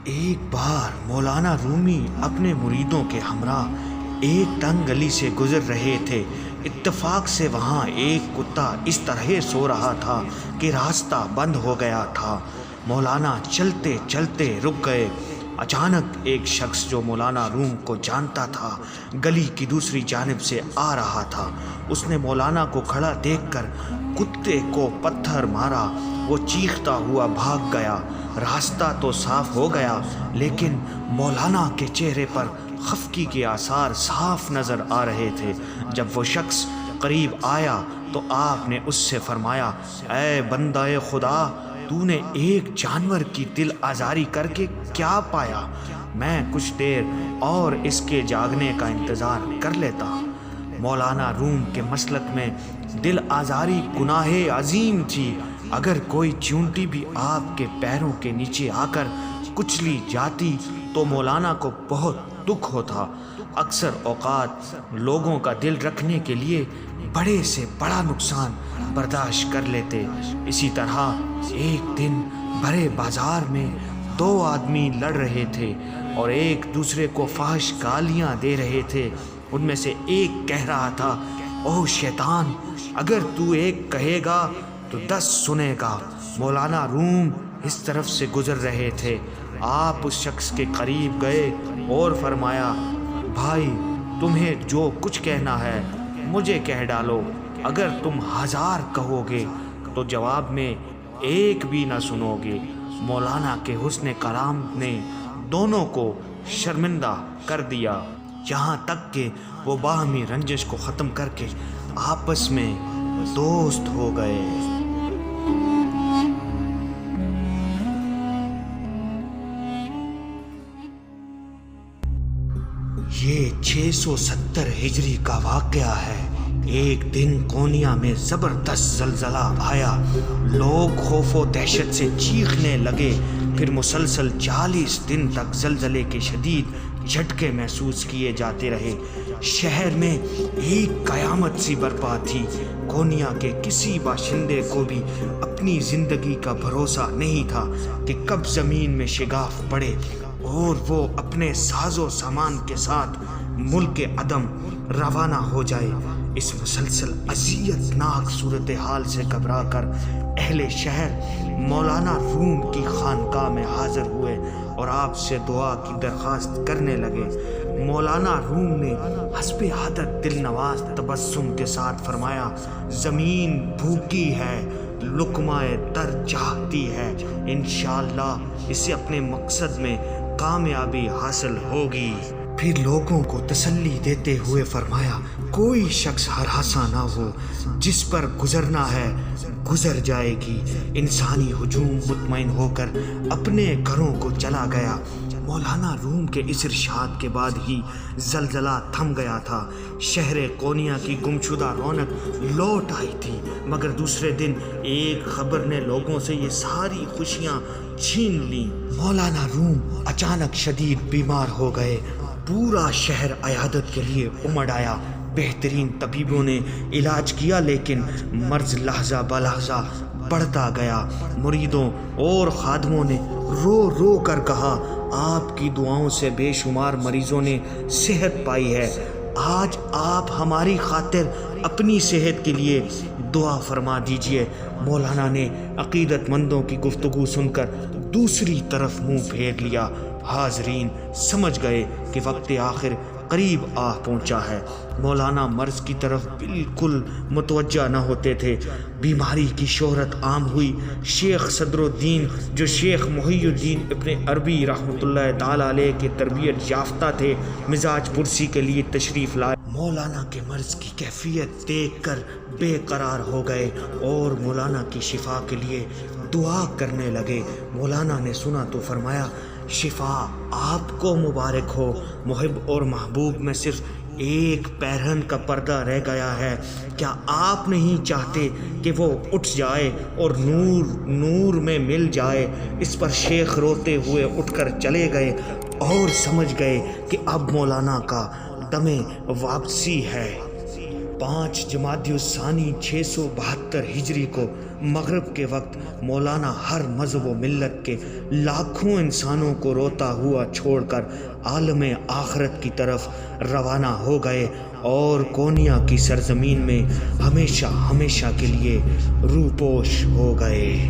ایک بار مولانا رومی اپنے مریدوں کے ہمراہ ایک تنگ گلی سے گزر رہے تھے۔ اتفاق سے وہاں ایک کتا اس طرح سو رہا تھا کہ راستہ بند ہو گیا تھا۔ مولانا چلتے چلتے رک گئے۔ اچانک ایک شخص جو مولانا روم کو جانتا تھا گلی کی دوسری جانب سے آ رہا تھا۔ اس نے مولانا کو کھڑا دیکھ کر کتے کو پتھر مارا۔ وہ چیختا ہوا بھاگ گیا۔ راستہ تو صاف ہو گیا لیکن مولانا کے چہرے پر خفگی کے آثار صاف نظر آ رہے تھے۔ جب وہ شخص قریب آیا تو آپ نے اس سے فرمایا، اے بندہ خدا، تو نے ایک جانور کی دل آزاری کر کے کیا پایا؟ میں کچھ دیر اور اس کے جاگنے کا انتظار کر لیتا۔ مولانا روم کے مسلک میں دل آزاری گناہ عظیم تھی۔ اگر کوئی چیونٹی بھی آپ کے پیروں کے نیچے آ کر کچلی جاتی تو مولانا کو بہت دکھ ہوتا۔ اکثر اوقات لوگوں کا دل رکھنے کے لیے بڑے سے بڑا نقصان برداشت کر لیتے۔ اسی طرح ایک دن بھرے بازار میں دو آدمی لڑ رہے تھے اور ایک دوسرے کو فحش گالیاں دے رہے تھے۔ ان میں سے ایک کہہ رہا تھا، او شیطان، اگر تو ایک کہے گا تو 10 سنے گا۔ مولانا روم اس طرف سے گزر رہے تھے۔ آپ اس شخص کے قریب گئے اور فرمایا، بھائی، تمہیں جو کچھ کہنا ہے مجھے کہہ ڈالو۔ اگر تم 1000 کہو گے تو جواب میں ایک بھی نہ سنو گے۔ مولانا کے حسن کلام نے دونوں کو شرمندہ کر دیا، یہاں تک کہ وہ باہمی رنجش کو ختم کر کے آپس میں دوست ہو گئے۔ یہ 670 ہجری کا واقعہ ہے۔ ایک دن کونیا میں زبردست زلزلہ آیا۔ لوگ خوف و دہشت سے چیخنے لگے۔ پھر مسلسل 40 دن تک زلزلے کے شدید جھٹکے محسوس کیے جاتے رہے۔ شہر میں ایک قیامت سی برپا تھی۔ کونیا کے کسی باشندے کو بھی اپنی زندگی کا بھروسہ نہیں تھا کہ کب زمین میں شگاف پڑے اور وہ اپنے ساز و سامان کے ساتھ ملک عدم روانہ ہو جائے۔ اس مسلسل اذیت ناک صورتحال سے گھبرا کر اہل شہر مولانا روم کی خانقاہ میں حاضر ہوئے اور آپ سے دعا کی درخواست کرنے لگے۔ مولانا روم نے حسب عادت دل نواز تبسم کے ساتھ فرمایا، زمین بھوکی ہے، لقمہ تر چاہتی ہے، انشاءاللہ اسے اپنے مقصد میں کامیابی حاصل ہوگی۔ پھر لوگوں کو تسلی دیتے ہوئے فرمایا، کوئی شخص ہراساں نہ ہو، جس پر گزرنا ہے گزر جائے گی۔ انسانی ہجوم مطمئن ہو کر اپنے گھروں کو چلا گیا۔ مولانا روم کے اس ارشاد کے بعد ہی زلزلہ تھم گیا تھا۔ شہر کونیا کی گمشدہ رونق لوٹ آئی تھی، مگر دوسرے دن ایک خبر نے لوگوں سے یہ ساری خوشیاں چھین لیں۔ مولانا روم اچانک شدید بیمار ہو گئے۔ پورا شہر عیادت کے لیے امڑ آیا۔ بہترین طبیبوں نے علاج کیا لیکن مرض لحظہ بلحظہ بڑھتا گیا۔ مریدوں اور خادموں نے رو رو کر کہا، آپ کی دعاؤں سے بے شمار مریضوں نے صحت پائی ہے۔ آج آپ ہماری خاطر اپنی صحت کے لیے دعا فرما دیجئے۔ مولانا نے عقیدت مندوں کی گفتگو سن کر دوسری طرف منہ پھیر لیا۔ حاضرین سمجھ گئے کہ وقت آخر قریب آ پہنچا ہے۔ مولانا مرض کی طرف بالکل متوجہ نہ ہوتے تھے۔ بیماری کی شہرت عام ہوئی۔ شیخ صدر الدین، جو شیخ محی الدین ابن عربی رحمۃ اللہ تعالی علیہ کے تربیت یافتہ تھے، مزاج پرسی کے لیے تشریف لائے۔ مولانا کے مرض کی کیفیت دیکھ کر بے قرار ہو گئے اور مولانا کی شفا کے لیے دعا کرنے لگے۔ مولانا نے سنا تو فرمایا، شفا آپ کو مبارک ہو۔ محب اور محبوب میں صرف ایک پیرہن کا پردہ رہ گیا ہے۔ کیا آپ نہیں چاہتے کہ وہ اٹھ جائے اور نور میں مل جائے؟ اس پر شیخ روتے ہوئے اٹھ کر چلے گئے اور سمجھ گئے کہ اب مولانا کا دم واپسی ہے۔ 5 جمادی الثانی 672 ہجری کو مغرب کے وقت مولانا ہر مذہب و ملت کے لاکھوں انسانوں کو روتا ہوا چھوڑ کر عالم آخرت کی طرف روانہ ہو گئے اور کونیا کی سرزمین میں ہمیشہ ہمیشہ کے لیے روپوش ہو گئے۔